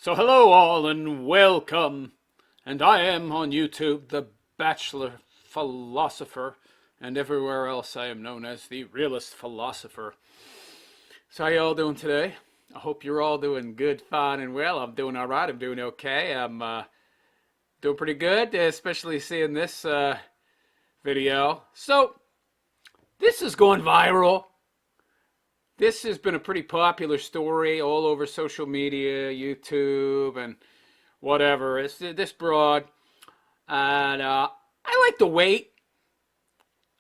So hello all and welcome. And I am on YouTube, the Bachelor Philosopher, and everywhere else I am known as the Realist Philosopher. So how you all doing today? I hope you're all doing good, fine, and well. I'm doing all right. I'm doing okay. I'm doing pretty good, especially seeing this video. So this is going viral. This has been a pretty popular story all over social media, YouTube, and whatever. It's this broad, and I like to wait.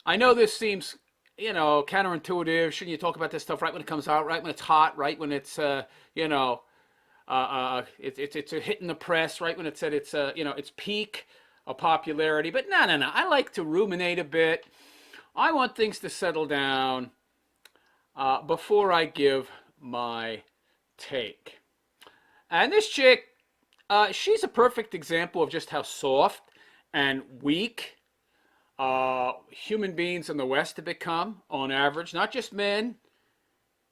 I know this seems, counterintuitive. Shouldn't you talk about this stuff right when it comes out, right when it's hot, right when it's, it's hitting the press, right when it's at its, its peak of popularity. But no. I like to ruminate a bit. I want things to settle down before I give my take. And this chick, she's a perfect example of just how soft and weak human beings in the West have become on average. Not just men,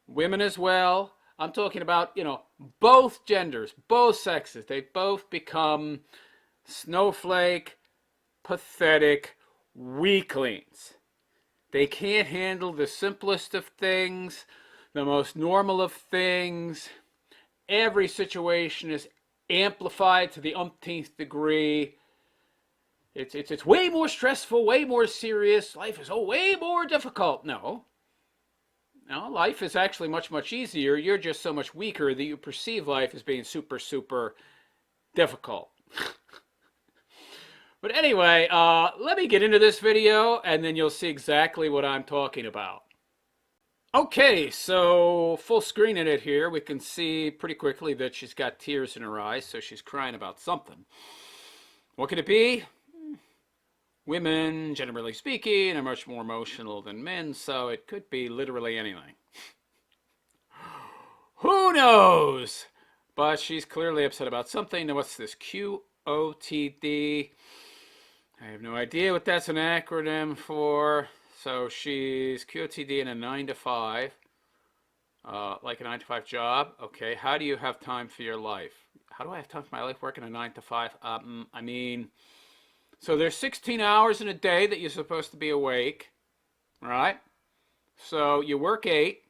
women as well. I'm talking about, both genders, both sexes. They've both become snowflake, pathetic weaklings. They can't handle the simplest of things, the most normal of things. Every situation is amplified to the umpteenth degree. It's way more stressful, way more serious. Life is way more difficult. No, life is actually much easier. You're just so much weaker that you perceive life as being super difficult. But anyway, let me get into this video and then you'll see exactly what I'm talking about. Okay, so full screen in it here. We can see pretty quickly that she's got tears in her eyes, so she's crying about something. What could it be? Women, generally speaking, are much more emotional than men, so it could be literally anything. Who knows? But she's clearly upset about something. Now, what's this? QOTD. I have no idea what that's an acronym for. So she's QOTD in a 9 to 5, like a 9 to 5 job. Okay, how do you have time for your life? How do I have time for my life working a 9 to 5? So there's 16 hours in a day that you're supposed to be awake, right? So you work 8,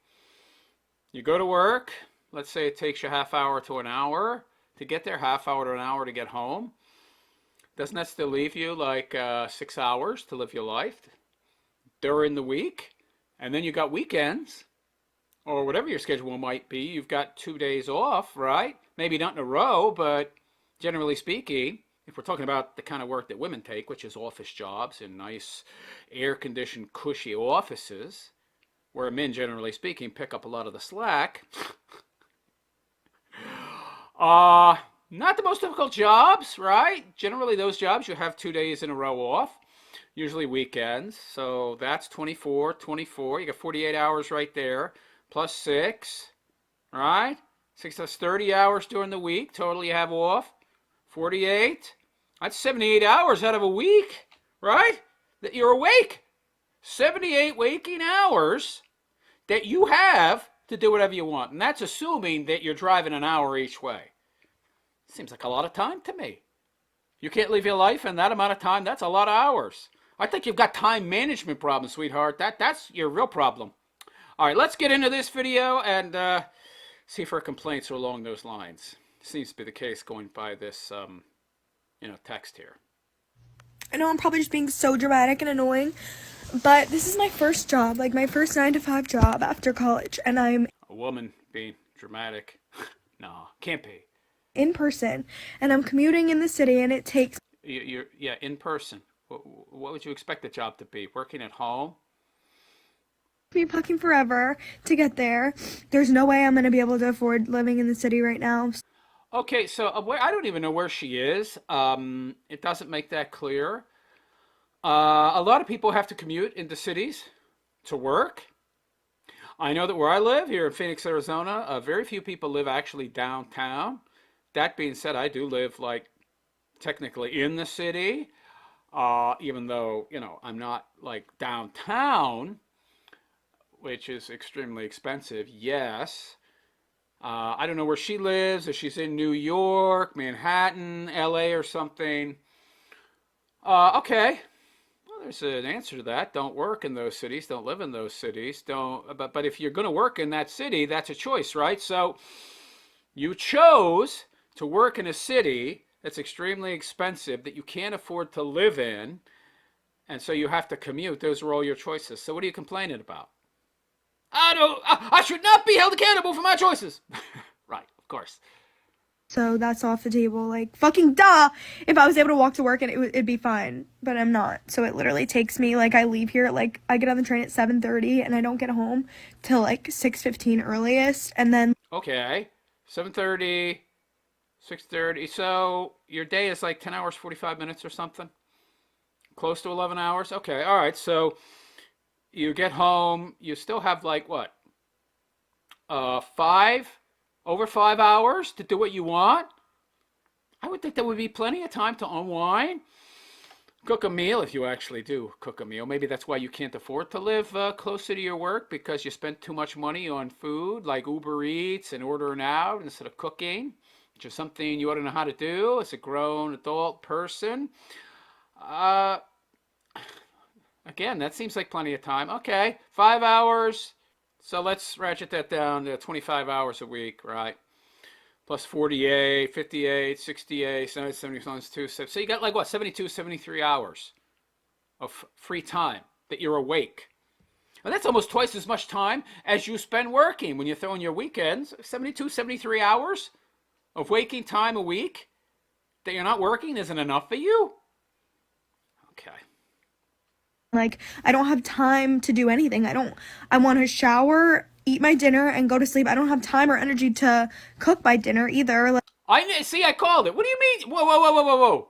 you go to work. Let's say it takes you half hour to an hour to get there, half hour to an hour to get home. Doesn't that still leave you like 6 hours to live your life during the week? And then you got weekends, or whatever your schedule might be. You've got 2 days off, right? Maybe not in a row, but generally speaking, if we're talking about the kind of work that women take, which is office jobs in nice air-conditioned, cushy offices, where men, generally speaking, pick up a lot of the slack. Not the most difficult jobs, right? Generally, those jobs you have 2 days in a row off, usually weekends. So that's 24. You got 48 hours right there, plus 6, right? 6, that's 30 hours during the week. Total you have off, 48. That's 78 hours out of a week, right? That you're awake. 78 waking hours that you have to do whatever you want. And that's assuming that you're driving an hour each way. Seems like a lot of time to me. You can't live your life in that amount of time. That's a lot of hours. I think you've got time management problems, sweetheart. That's your real problem. All right, let's get into this video and see if her complaints are along those lines. Seems to be the case going by this, text here. I know I'm probably just being so dramatic and annoying, but this is my first job, like my first 9 to 5 job after college, and I'm A woman being dramatic. No, can't be. in person, and I'm commuting in the city, and it takes You're in person. What would you expect the job to be? Working at home? me fucking forever to get there. There's no way I'm going to be able to afford living in the city right now. Okay, so I don't even know where she is. It doesn't make that clear. A lot of people have to commute into cities to work. I know that where I live here in Phoenix, Arizona, very few people live actually downtown. That being said, I do live like technically in the city, even though, I'm not like downtown, which is extremely expensive. Yes. I don't know where she lives, if she's in New York, Manhattan, LA, or something. Okay. Well, there's an answer to that. Don't work in those cities. Don't live in those cities. Don't. But if you're going to work in that city, that's a choice, right? So you chose to work in a city that's extremely expensive that you can't afford to live in, and so you have to commute. Those were all your choices. So what are you complaining about? I don't. I should not be held accountable for my choices. Right, of course. So that's off the table. Like, fucking duh! If I was able to walk to work and it'd be fine. But I'm not. So it literally takes me, like, I leave here, like, I get on the train at 7:30 and I don't get home till, like, 6:15 earliest. And then, Okay, 7:30, 6:30. So your day is like 10 hours, 45 minutes or something? Close to 11 hours? Okay, all right. So you get home, you still have like what? Five, over 5 hours to do what you want? I would think that would be plenty of time to unwind. Cook a meal if you actually do cook a meal. Maybe that's why you can't afford to live closer to your work because you spent too much money on food like Uber Eats and ordering out instead of cooking, which is something you ought to know how to do as a grown adult person. Uh, Again, that seems like plenty of time. Okay, 5 hours. So let's ratchet that down to 25 hours a week, right? Plus 48, 58, 68, 72. So you got like what, 72, 73 hours of free time that you're awake. And that's almost twice as much time as you spend working when you throw in your weekends. 72, 73 hours of waking time a week that you're not working isn't enough for you? Okay. like, I don't have time to do anything. I want to shower, eat my dinner, and go to sleep. I don't have time or energy to cook my dinner either. Like, I see, I called it. What do you mean? Whoa, whoa, whoa, whoa, whoa, whoa.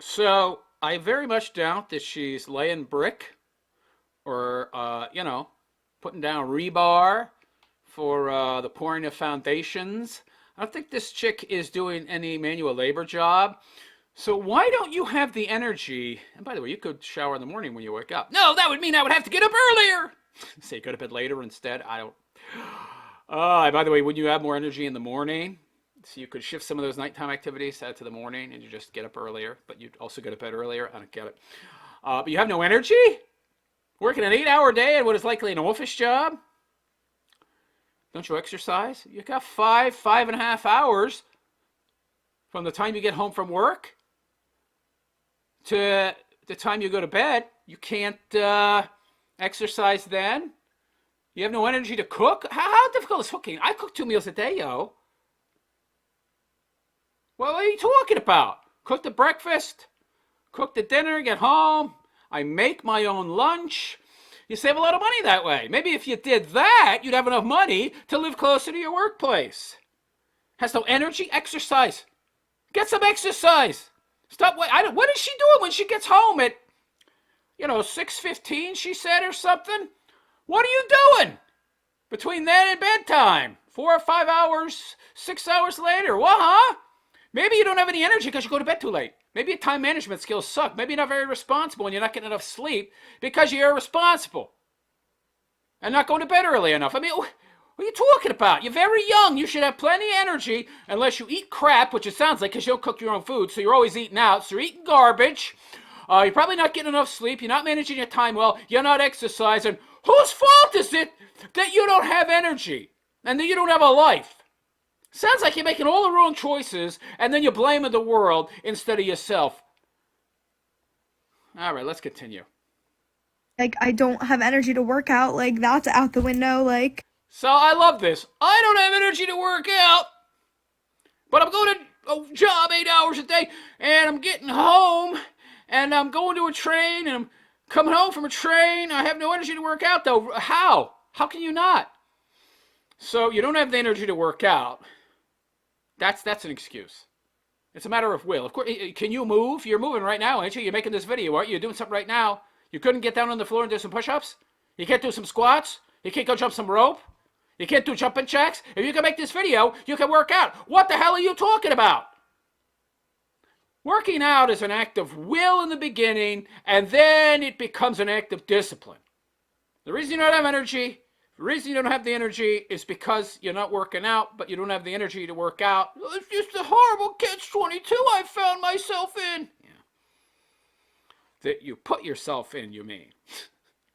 So I very much doubt that she's laying brick or, putting down rebar for the pouring of foundations. I don't think this chick is doing any manual labor job. So why don't you have the energy? And by the way, you could shower in the morning when you wake up. No, that would mean I would have to get up earlier. Say go to bed later instead. I don't. By the way, wouldn't you have more energy in the morning? So you could shift some of those nighttime activities out to the morning, and you just get up earlier. But you'd also go to bed earlier. I don't get it. But you have no energy. Working an 8-hour day at what is likely an office job. Don't you exercise? You got 5.5 hours from the time you get home from work to the time you go to bed. You can't exercise then. You have no energy to cook. How difficult is cooking? I cook 2 meals a day, yo. Well, what are you talking about? Cook the breakfast, cook the dinner, get home. I make my own lunch. You save a lot of money that way. Maybe if you did that, you'd have enough money to live closer to your workplace. Has no energy? Exercise. Get some exercise. Stop. What is she doing when she gets home at, 6:15? She said or something. What are you doing between then and bedtime? 4 or 5 hours, 6 hours later. What, huh? Maybe you don't have any energy because you go to bed too late. Maybe your time management skills suck. Maybe you're not very responsible and you're not getting enough sleep because you're irresponsible and not going to bed early enough. I mean, what are you talking about? You're very young. You should have plenty of energy unless you eat crap, which it sounds like because you don't cook your own food, so you're always eating out. So you're eating garbage. You're probably not getting enough sleep. You're not managing your time well. You're not exercising. Whose fault is it that you don't have energy and that you don't have a life? Sounds like you're making all the wrong choices and then you're blaming the world instead of yourself. All right, let's continue. I don't have energy to work out. Like, that's out the window. Like, So I love this. I don't have energy to work out, but I'm going to a job 8 hours a day and I'm getting home and I'm going to a train and I'm coming home from a train. I have no energy to work out though. How? How can you not? So you don't have the energy to work out. That's an excuse. It's a matter of will. Of course, can you move? You're moving right now, ain't you? You're making this video, aren't you? You're doing something right now. You couldn't get down on the floor and do some push-ups? You can't do some squats? You can't go jump some rope? You can't do jumping jacks? If you can make this video, you can work out. What the hell are you talking about? Working out is an act of will in the beginning, and then it becomes an act of discipline. The reason you don't have energy, The reason you don't have the energy is because you're not working out, but you don't have the energy to work out. It's just a horrible catch-22 I found myself in. Yeah. That you put yourself in, you mean.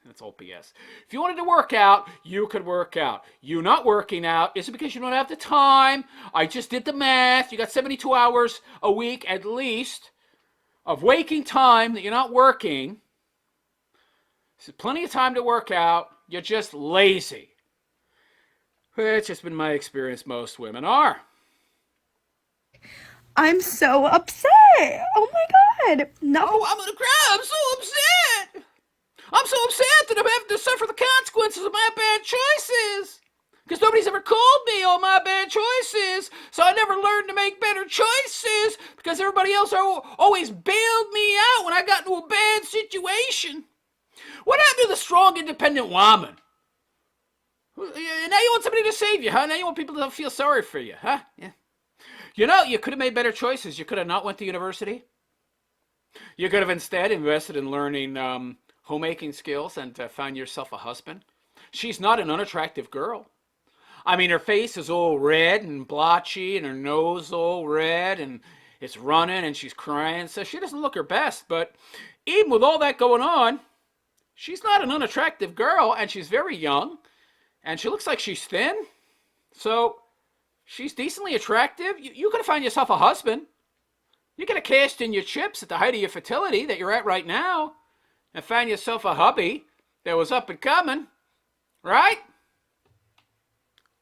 That's all BS. If you wanted to work out, you could work out. You not working out, is it because you don't have the time? I just did the math. You got 72 hours a week at least of waking time that you're not working. So plenty of time to work out. You're just lazy. It's just been my experience. Most women are. I'm so upset. Oh my god. No. Oh, I'm gonna cry. I'm so upset. I'm so upset that I'm having to suffer the consequences of my bad choices. Because nobody's ever called me on my bad choices. So I never learned to make better choices because everybody else always bailed me out when I got into a bad situation. What happened to the strong, independent woman? Now you want somebody to save you, huh? Now you want people to feel sorry for you, huh? Yeah. You know, you could have made better choices. You could have not went to university. You could have instead invested in learning homemaking skills and found yourself a husband. She's not an unattractive girl. I mean, her face is all red and blotchy and her nose all red and it's running and she's crying. So she doesn't look her best. But even with all that going on, she's not an unattractive girl and she's very young and she looks like she's thin. So she's decently attractive. You could have found yourself a husband. You could have cashed in your chips at the height of your fertility that you're at right now and found yourself a hubby that was up and coming, right?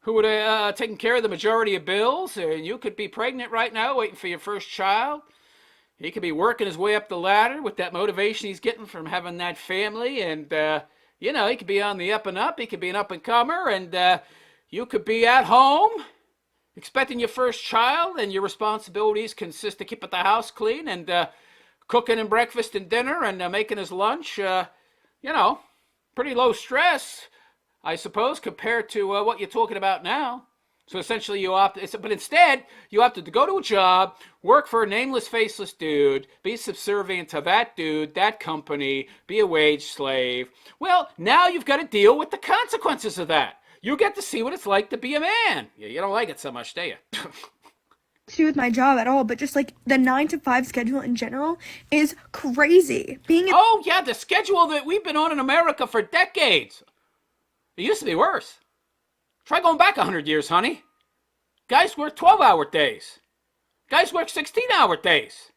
Who would have taken care of the majority of bills, and you could be pregnant right now waiting for your first child. He could be working his way up the ladder with that motivation he's getting from having that family, and, you know, he could be on the up and up. He could be an up-and-comer, and you could be at home expecting your first child, and your responsibilities consist of keeping the house clean and cooking him breakfast and dinner and making his lunch. You know, pretty low stress, I suppose, compared to what you're talking about now. So essentially but instead, you opted to go to a job, work for a nameless, faceless dude, be subservient to that dude, that company, be a wage slave. Well, now you've got to deal with the consequences of that. You get to see what it's like to be a man. Yeah, you don't like it so much, do you? To do with my job at all, but just like the 9 to 5 schedule in general is crazy. Oh yeah, the schedule that we've been on in America for decades. It used to be worse. Try going back 100 years, honey. Guys work 12-hour days. Guys work 16-hour days.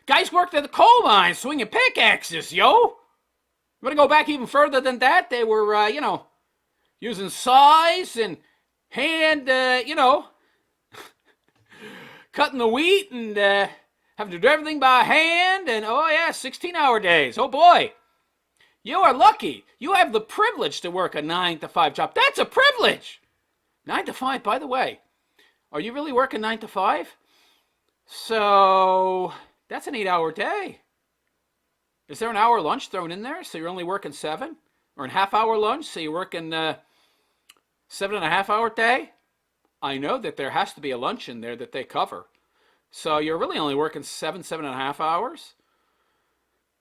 Guys worked at the coal mine swinging pickaxes, yo. You want to go back even further than that? They were, you know, using saws and hand, you know, cutting the wheat and having to do everything by hand. And, oh, yeah, 16-hour days. Oh, boy. You are lucky. You have the privilege to work a 9 to 5 job. That's a privilege. 9 to 5, by the way. Are you really working 9 to 5? So that's an 8-hour day. Is there an hour lunch thrown in there? So you're only working 7? Or a half-hour lunch? So you're working 7.5-hour day? I know that there has to be a lunch in there that they cover. So you're really only working 7.5 hours?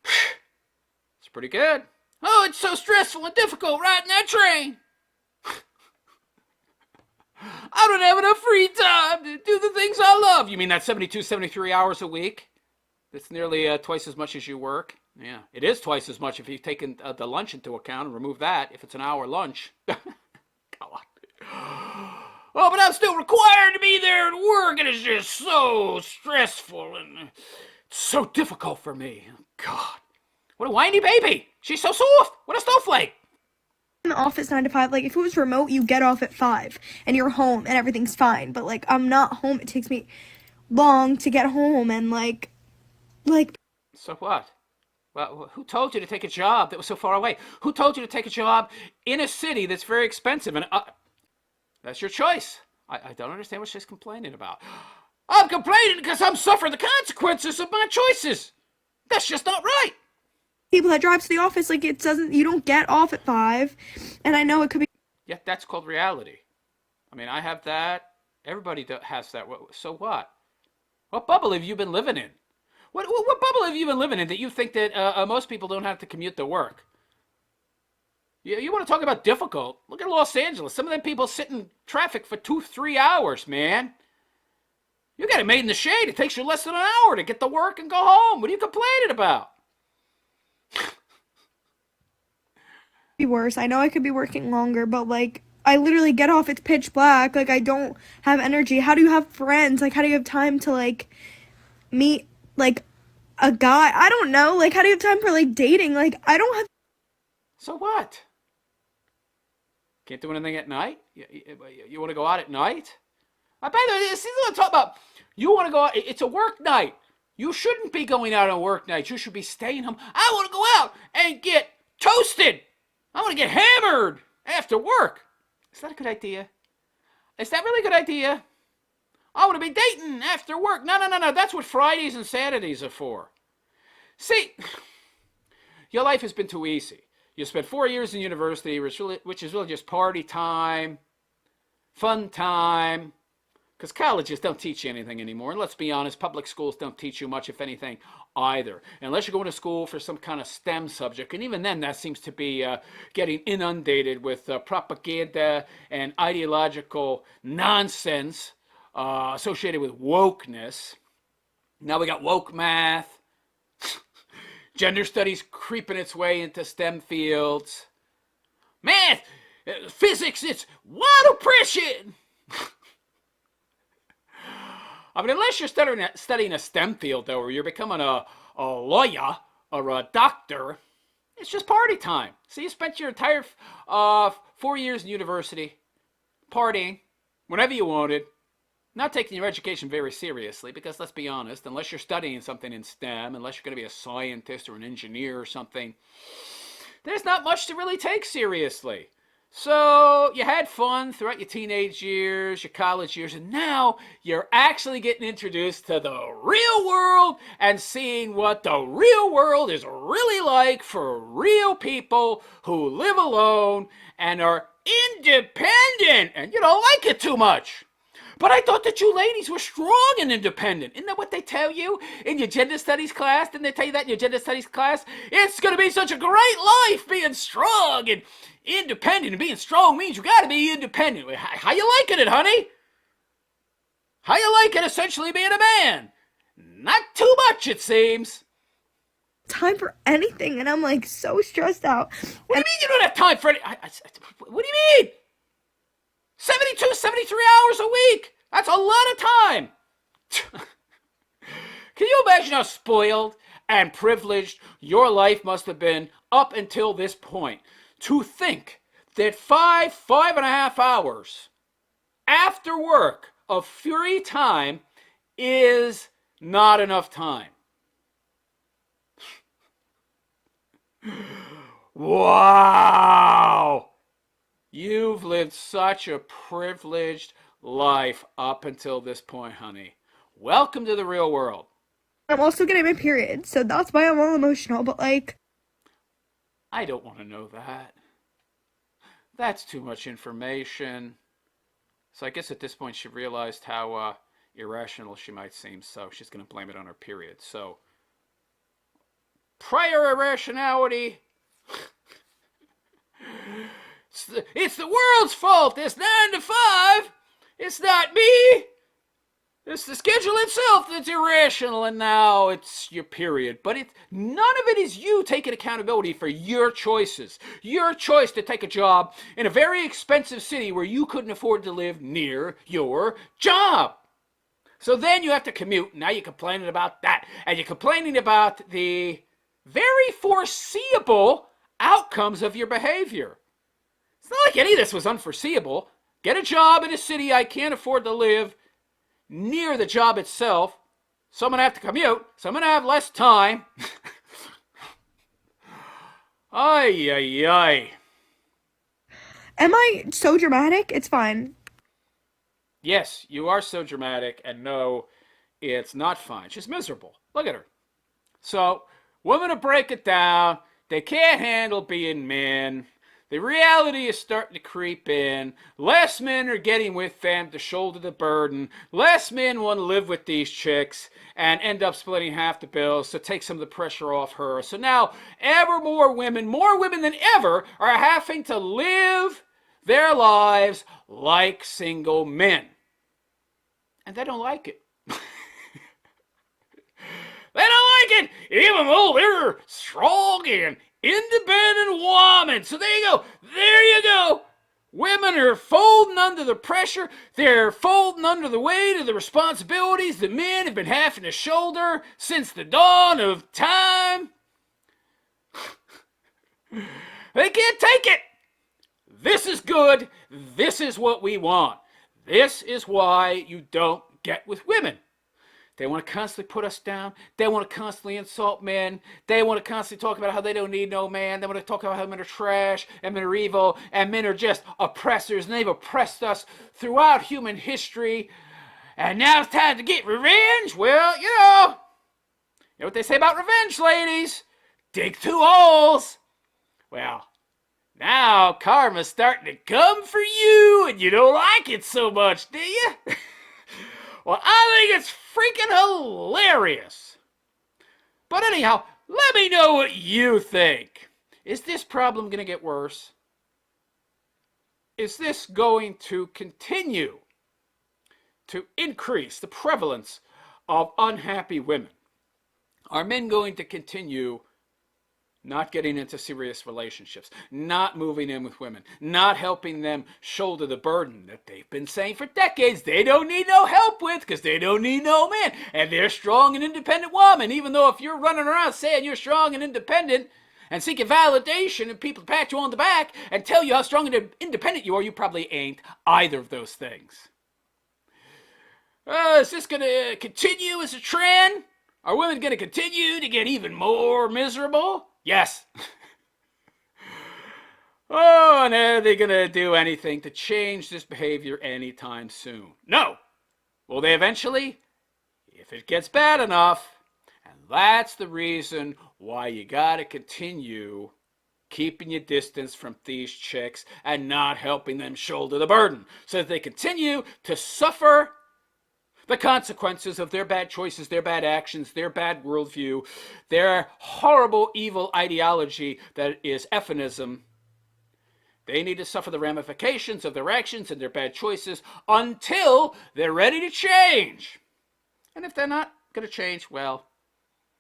It's pretty good. Oh, it's so stressful and difficult riding that train. I don't have enough free time to do the things I love. You mean that 72, 73 hours a week? That's nearly twice as much as you work. Yeah, it is twice as much if you've taken the lunch into account and remove that, if it's an hour lunch. God. Oh, but I'm still required to be there at work, and it's just so stressful and it's so difficult for me. God, what a whiny baby. She's so soft. What a snowflake. In the office 9 to 5, like if it was remote, you get off at 5 and you're home and everything's fine. But like I'm not home. It takes me long to get home and like. So what? Well, who told you to take a job that was so far away? Who told you to take a job in a city that's very expensive? And that's your choice. I don't understand what she's complaining about. I'm complaining because I'm suffering the consequences of my choices. That's just not right. People that drive to the office, like you don't get off at 5, and I know it could be. Yeah, that's called reality. I mean, I have that. Everybody has that. So what? What bubble have you been living in? What bubble have you been living in that you think that most people don't have to commute to work? You want to talk about difficult? Look at Los Angeles. Some of them people sit in traffic for 2, 3 hours, man. You got it made in the shade. It takes you less than an hour to get to work and go home. What are you complaining about? Be worse. I know I could be working longer, but like I literally get off, it's pitch black. Like I don't have energy. How do you have friends? Like how do you have time to like meet like a guy? I don't know. Like how do you have time for like dating? Like I don't have So what? Can't do anything at night? You want to go out at night? I bet this is what I'm talking about. You want to go out. It's a work night. You shouldn't be going out on work nights. You should be staying home. I want to go out and get toasted. I want to get hammered after work. Is that a good idea? Is that really a good idea? I want to be dating after work. No. That's what Fridays and Saturdays are for. See, your life has been too easy. You spent 4 years in university, which is really just party time, fun time, because colleges don't teach you anything anymore. And let's be honest, public schools don't teach you much, if anything, either. Unless you're going to school for some kind of STEM subject. And even then, that seems to be getting inundated with propaganda and ideological nonsense associated with wokeness. Now we got woke math. Gender studies creeping its way into STEM fields. Math, physics, it's what oppression. I mean, unless you're studying a STEM field, though, or you're becoming a lawyer or a doctor, it's just party time. So you spent your entire 4 years in university partying whenever you wanted, not taking your education very seriously, because let's be honest, unless you're studying something in STEM, unless you're going to be a scientist or an engineer or something, there's not much to really take seriously. So you had fun throughout your teenage years, your college years, and now you're actually getting introduced to the real world and seeing what the real world is really like for real people who live alone and are independent, and you don't like it too much. But I thought that you ladies were strong and independent. Isn't that what they tell you in your gender studies class? Didn't they tell you that in your gender studies class? It's going to be such a great life being strong and independent. And being strong means you got to be independent. How you liking it, honey? How you liking essentially being a man? Not too much, it seems. time for anything, and I'm like so stressed out. What do you mean you don't have time for any? What do you mean? 72, 73 hours a week. That's a lot of time. Can you imagine how spoiled and privileged your life must have been up until this point? To think that 5.5 hours after work of free time is not enough time. Wow! You've lived such a privileged life up until this point, honey. Welcome to the real world. I'm also getting my period, so that's why I'm all emotional, but like, I don't want to know that. That's too much information. So I guess at this point she realized how irrational she might seem, so she's going to blame it on her period. So, prior irrationality. It's the world's fault. It's 9 to 5. It's not me. It's the schedule itself that's irrational, and now it's your period. But none of it is you taking accountability for your choices. Your choice to take a job in a very expensive city where you couldn't afford to live near your job. So then you have to commute. Now you're complaining about that. And you're complaining about the very foreseeable outcomes of your behavior. It's not like any of this was unforeseeable. Get a job in a city I can't afford to live near the job itself. So I'm going to have to commute. So I'm going to have less time. Ay, ay, ay. am I so dramatic? It's fine. Yes, you are so dramatic, and no, it's not fine. She's miserable. Look at her. So, women to break it down. They can't handle being men. The reality is starting to creep in. Less men are getting with them to shoulder the burden. Less men want to live with these chicks and end up splitting half the bills to take some of the pressure off her. So now ever more women than ever, are having to live their lives like single men. And they don't like it. They don't like it, even though they're strong and independent women. So there you go. There you go. Women are folding under the pressure. They're folding under the weight of the responsibilities that men have been having to shoulder since the dawn of time. They can't take it. This is good. This is what we want. This is why you don't get with women. They want to constantly put us down. They want to constantly insult men. They want to constantly talk about how they don't need no man. They want to talk about how men are trash and men are evil and men are just oppressors, and they've oppressed us throughout human history. And now it's time to get revenge. Well, you know what they say about revenge, ladies? Dig 2 holes. Well, now karma's starting to come for you, and you don't like it so much, do you? Well, I think it's freaking hilarious. But anyhow, let me know what you think. Is this problem going to get worse? Is this going to continue to increase the prevalence of unhappy women? Are men going to continue not getting into serious relationships, not moving in with women, not helping them shoulder the burden that they've been saying for decades they don't need no help with because they don't need no man, and they're strong and independent woman, even though if you're running around saying you're strong and independent and seeking validation and people to pat you on the back and tell you how strong and independent you are, you probably ain't either of those things. Is this going to continue as a trend? Are women going to continue to get even more miserable? Yes. Oh, and are they going to do anything to change this behavior anytime soon? No. Will they eventually? If it gets bad enough. And that's the reason why you got to continue keeping your distance from these chicks and not helping them shoulder the burden so that they continue to suffer the consequences of their bad choices, their bad actions, their bad worldview, their horrible, evil ideology that is euphemism. They need to suffer the ramifications of their actions and their bad choices until they're ready to change. And if they're not going to change, well,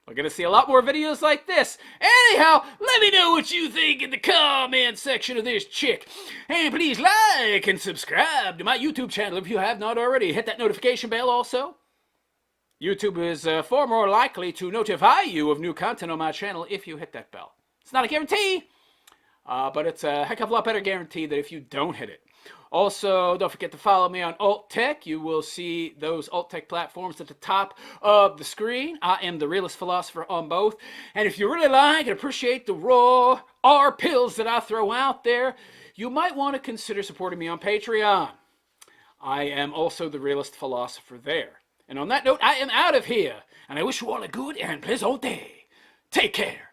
we're going to see a lot more videos like this. Anyhow, let me know what you think in the comment section of this chick. And please like and subscribe to my YouTube channel if you have not already. Hit that notification bell also. YouTube is far more likely to notify you of new content on my channel if you hit that bell. It's not a guarantee, but it's a heck of a lot better guarantee that if you don't hit it. Also, don't forget to follow me on Alt Tech. You will see those Alt Tech platforms at the top of the screen. I am the realist philosopher on both. And if you really like and appreciate the raw R pills that I throw out there, you might want to consider supporting me on Patreon. I am also the realist philosopher there. And on that note, I am out of here. And I wish you all a good and pleasant day. Take care.